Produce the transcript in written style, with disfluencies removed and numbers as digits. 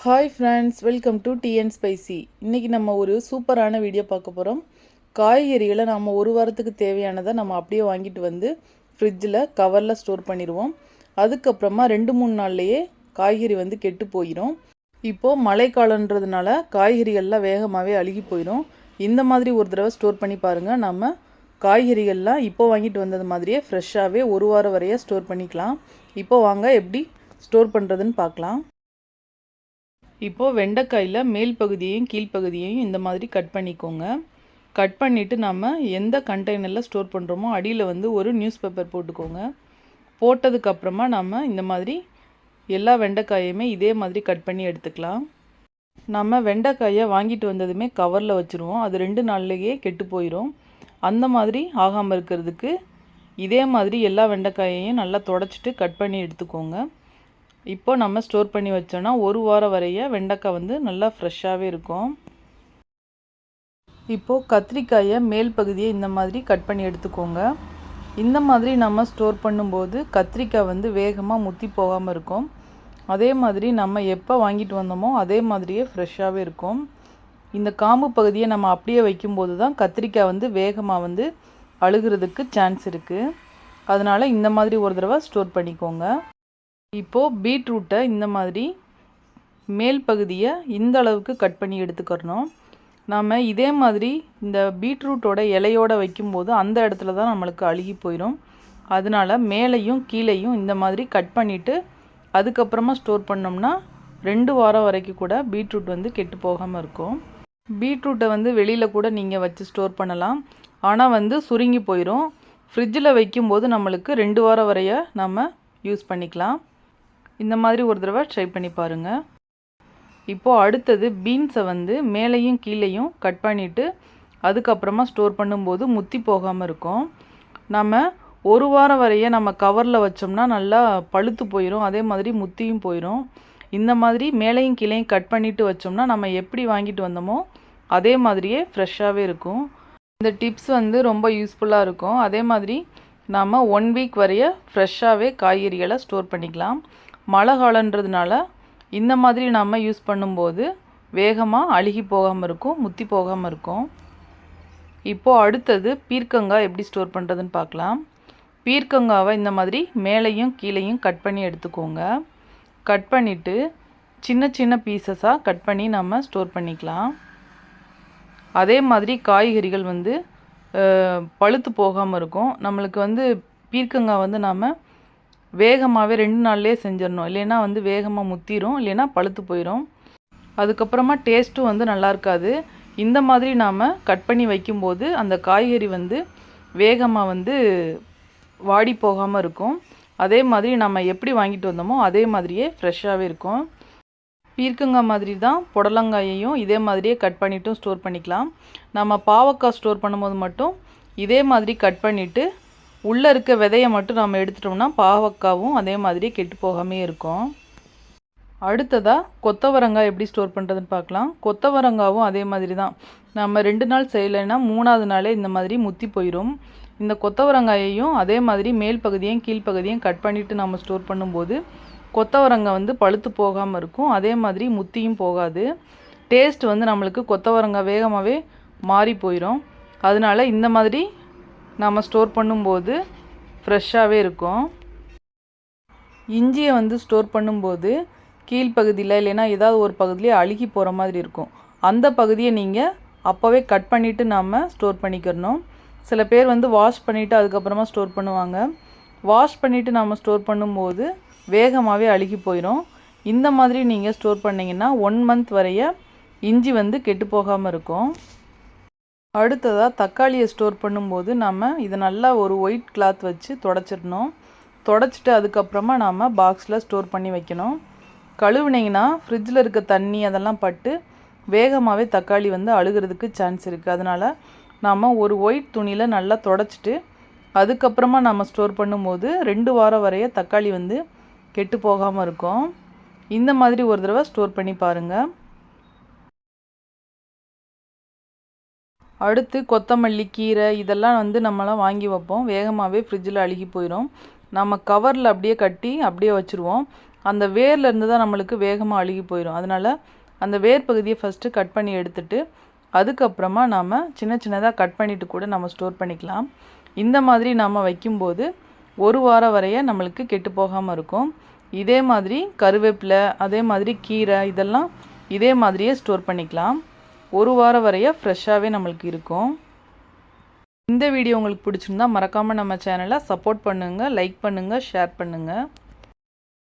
Hi friends, welcome to tea and spicy. இன்றைக்கி நம்ம ஒரு சூப்பரான வீடியோ பார்க்க போகிறோம். காய்கறிகளை நம்ம ஒரு வாரத்துக்கு தேவையானதை நம்ம அப்படியே வாங்கிட்டு வந்து ஃப்ரிட்ஜில் கவரில் ஸ்டோர் பண்ணிடுவோம். அதுக்கப்புறமா 2-3 நாள்லேயே காய்கறி வந்து கெட்டு போயிடும். இப்போது மழைக்காலன்றதுனால காய்கறிகள்லாம் வேகமாகவே அழுகி போயிடும். இந்த மாதிரி ஒரு தடவை ஸ்டோர் பண்ணி பாருங்கள். நம்ம காய்கறிகள்லாம் இப்போ வாங்கிட்டு வந்தது மாதிரியே ஃப்ரெஷ்ஷாகவே ஒரு வாரம் வரைய ஸ்டோர் பண்ணிக்கலாம். இப்போ வாங்க எப்படி ஸ்டோர் பண்ணுறதுன்னு பார்க்கலாம். இப்போது வெண்டைக்காயில் மேல் பகுதியையும் கீழ்ப்பகுதியையும் இந்த மாதிரி கட் பண்ணிக்கோங்க. கட் பண்ணிவிட்டு நம்ம எந்த கண்டெய்னரில் ஸ்டோர் பண்ணுறோமோ அடியில் வந்து ஒரு நியூஸ் பேப்பர் போட்டுக்கோங்க. போட்டதுக்கப்புறமா நம்ம இந்த மாதிரி எல்லா வெண்டைக்காயுமே இதே மாதிரி கட் பண்ணி எடுத்துக்கலாம். நம்ம வெண்டைக்காயை வாங்கிட்டு வந்ததுமே கவரில் வச்சுருவோம். அது 2 நாள்லேயே கெட்டு போயிடும். அந்த மாதிரி ஆகாமல் இருக்கிறதுக்கு இதே மாதிரி எல்லா வெண்டைக்காயையும் நல்லா தொடச்சிட்டு கட் பண்ணி எடுத்துக்கோங்க. இப்போ நம்ம ஸ்டோர் பண்ணி வச்சோன்னா ஒரு வாரம் வரைய வெண்டைக்காய் வந்து நல்லா ஃப்ரெஷ்ஷாகவே இருக்கும். இப்போது கத்திரிக்காயை மேல் பகுதியை இந்த மாதிரி கட் பண்ணி எடுத்துக்கோங்க. இந்த மாதிரி நம்ம ஸ்டோர் பண்ணும்போது கத்திரிக்காய் வந்து வேகமாக முத்தி போகாமல் இருக்கும். அதே மாதிரி நம்ம எப்போ வாங்கிட்டு வந்தோமோ அதே மாதிரியே ஃப்ரெஷ்ஷாகவே இருக்கும். இந்த காம்பு பகுதியை நம்ம அப்படியே வைக்கும்போது தான் கத்திரிக்காய் வந்து வேகமாக வந்து அழுகிறதுக்கு சான்ஸ் இருக்குது. அதனால் இந்த மாதிரி ஒரு தடவை ஸ்டோர் பண்ணிக்கோங்க. இப்போது பீட்ரூட்டை இந்த மாதிரி மேல் பகுதியை இந்த அளவுக்கு கட் பண்ணி எடுத்துக்கிறணும். நம்ம இதே மாதிரி இந்த பீட்ரூட்டோட இலையோடு வைக்கும்போது அந்த இடத்துல தான் நம்மளுக்கு அழுகி போயிடும். அதனால் மேலேயும் கீழேயும் இந்த மாதிரி கட் பண்ணிவிட்டு அதுக்கப்புறமா ஸ்டோர் பண்ணோம்னா 2 வாரம் வரைக்கும் கூட பீட்ரூட் வந்து கெட்டு போகாமல் இருக்கும். பீட்ரூட்டை வந்து வெளியில் கூட நீங்கள் வச்சு ஸ்டோர் பண்ணலாம். ஆனால் வந்து சுருங்கி போயிடும். ஃப்ரிட்ஜில் வைக்கும்போது நம்மளுக்கு 2 வாரம் வரைய நம்ம யூஸ் பண்ணிக்கலாம். இந்த மாதிரி ஒரு தடவை ட்ரை பண்ணி பாருங்கள். இப்போது அடுத்தது பீன்ஸை வந்து மேலேயும் கீழேயும் கட் பண்ணிவிட்டு அதுக்கப்புறமா ஸ்டோர் பண்ணும்போது முத்தி போகாமல் இருக்கும். நம்ம ஒரு வாரம் வரைய நம்ம கவரில் வச்சோம்னா நல்லா பழுத்து போயிடும். அதே மாதிரி முத்தியும் போயிடும். இந்த மாதிரி மேலேயும் கீழேயும் கட் பண்ணிவிட்டு வச்சோம்னா நம்ம எப்படி வாங்கிட்டு வந்தோமோ அதே மாதிரியே ஃப்ரெஷ்ஷாகவே இருக்கும். இந்த டிப்ஸ் வந்து ரொம்ப யூஸ்ஃபுல்லாக இருக்கும். அதே மாதிரி நாம் 1 வீக் வரைய ஃப்ரெஷ்ஷாகவே காய்கறிகளை ஸ்டோர் பண்ணிக்கலாம். மழை காலன்றதுனால இந்த மாதிரி நம்ம யூஸ் பண்ணும்போது வேகமாக அழுகி போகாமல் இருக்கும், முத்தி போகாமல் இருக்கும். இப்போது அடுத்தது பீர்க்கங்காய் எப்படி ஸ்டோர் பண்ணுறதுன்னு பார்க்கலாம். பீர்க்கங்காவை இந்த மாதிரி மேலேயும் கீழேயும் கட் பண்ணி எடுத்துக்கோங்க. கட் பண்ணிவிட்டு சின்ன சின்ன பீசஸாக கட் பண்ணி நம்ம ஸ்டோர் பண்ணிக்கலாம். அதே மாதிரி காய்கறிகள் வந்து பழுத்து போகாமல் இருக்கும். நம்மளுக்கு வந்து பீர்க்கங்காய் வந்து நம்ம வேகமாகவே 2 நாள்லேயே செஞ்சிடணும். இல்லைன்னா வந்து வேகமாக முத்திரும், இல்லைன்னா பழுத்து போயிடும். அதுக்கப்புறமா டேஸ்ட்டும் வந்து நல்லா இருக்காது. இந்த மாதிரி நாம் கட் பண்ணி வைக்கும்போது அந்த காய்கறி வந்து வேகமாக வந்து வாடி போகாமல் இருக்கும். அதே மாதிரி நம்ம எப்படி வாங்கிட்டு வந்தோமோ அதே மாதிரியே ஃப்ரெஷ்ஷாகவே இருக்கும். பீர்க்கங்காய் மாதிரி தான் புடலங்காயையும் இதே மாதிரியே கட் பண்ணிவிட்டும் ஸ்டோர் பண்ணிக்கலாம். நம்ம பாவக்காய் ஸ்டோர் பண்ணும்போது மட்டும் இதே மாதிரி கட் பண்ணிவிட்டு உள்ளே இருக்க விதையை மட்டும் நம்ம எடுத்துட்டோம்னா பாவக்காவும் அதே மாதிரி கெட்டு போகாமே இருக்கும். அடுத்ததாக கொத்தவரங்காய் எப்படி ஸ்டோர் பண்ணுறதுன்னு பார்க்கலாம். கொத்தவரங்காவும் அதே மாதிரி தான். நம்ம 2 நாள் செய்யலைன்னா 3ஆவது நாளே இந்த மாதிரி முத்தி போயிடும். இந்த கொத்தவரங்காயையும் அதே மாதிரி மேல் பகுதியும் கீழ்ப்பகுதியும் கட் பண்ணிவிட்டு நம்ம ஸ்டோர் பண்ணும்போது கொத்தவரங்காய் வந்து பழுத்து போகாமல் இருக்கும். அதே மாதிரி முத்தியும் போகாது. டேஸ்ட் வந்து நம்மளுக்கு கொத்தவரங்காய் வேகமாகவே மாறி போயிடும். அதனால் இந்த மாதிரி நம்ம ஸ்டோர் பண்ணும்போது ஃப்ரெஷ்ஷாகவே இருக்கும். இஞ்சியை வந்து ஸ்டோர் பண்ணும்போது கீழ்ப்பகுதியில் இல்லைன்னா ஏதாவது ஒரு பகுதியிலே அழுகி போகிற மாதிரி இருக்கும். அந்த பகுதியை நீங்கள் அப்போவே கட் பண்ணிவிட்டு நம்ம ஸ்டோர் பண்ணிக்கிறணும். சில பேர் வந்து வாஷ் பண்ணிவிட்டு அதுக்கப்புறமா ஸ்டோர் பண்ணுவாங்க. வாஷ் பண்ணிவிட்டு நம்ம ஸ்டோர் பண்ணும்போது வேகமாகவே அழுகி போயிடும். இந்த மாதிரி நீங்கள் ஸ்டோர் பண்ணிங்கன்னா 1 மந்த் வரைய இஞ்சி வந்து கெட்டு போகாமல் இருக்கும். அடுத்ததாக தக்காளியை ஸ்டோர் பண்ணும்போது நம்ம இதை நல்லா ஒரு ஒயிட் கிளாத் வச்சு தொடச்சிடணும். தொடச்சிட்டு அதுக்கப்புறமா நாம் பாக்ஸில் ஸ்டோர் பண்ணி வைக்கணும். கழுவுனிங்கன்னா ஃப்ரிட்ஜில் இருக்க தண்ணி அதெல்லாம் பட்டு வேகமாகவே தக்காளி வந்து அழுகிறதுக்கு சான்ஸ் இருக்குது. அதனால் நாம் ஒரு ஒயிட் துணியில் நல்லா தொடச்சிட்டு அதுக்கப்புறமா நம்ம ஸ்டோர் பண்ணும்போது 2 வாரம் வரைய தக்காளி வந்து கெட்டு போகாமல் இருக்கும். இந்த மாதிரி ஒரு தடவை ஸ்டோர் பண்ணி பாருங்கள். அடுத்து கொத்தமல்லி, கீரை இதெல்லாம் வந்து நம்மளாம் வாங்கி வைப்போம். வேகமாகவே ஃப்ரிட்ஜில் அழுகி போயிடும். நம்ம கவரில் அப்படியே கட்டி அப்படியே வச்சுருவோம். அந்த வேர்லேருந்து தான் நம்மளுக்கு வேகமாக அழுகி போயிடும். அதனால் அந்த வேர் பகுதியை ஃபஸ்ட்டு கட் பண்ணி எடுத்துட்டு அதுக்கப்புறமா நாம் சின்ன சின்னதாக கட் பண்ணிவிட்டு கூட நம்ம ஸ்டோர் பண்ணிக்கலாம். இந்த மாதிரி நாம் வைக்கும்போது ஒரு வாரம் வரைய நம்மளுக்கு கெட்டு போகாமல் இருக்கும். இதே மாதிரி கருவேப்பிலை, அதே மாதிரி கீரை இதெல்லாம் இதே மாதிரியே ஸ்டோர் பண்ணிக்கலாம். ஒரு வாரம் வரைய ஃப்ரெஷ்ஷாகவே நம்மளுக்கு இருக்கும். இந்த வீடியோ உங்களுக்கு பிடிச்சிருந்தா மறக்காமல் நம்ம சேனலை சப்போர்ட் பண்ணுங்கள், லைக் பண்ணுங்கள், ஷேர் பண்ணுங்கள்.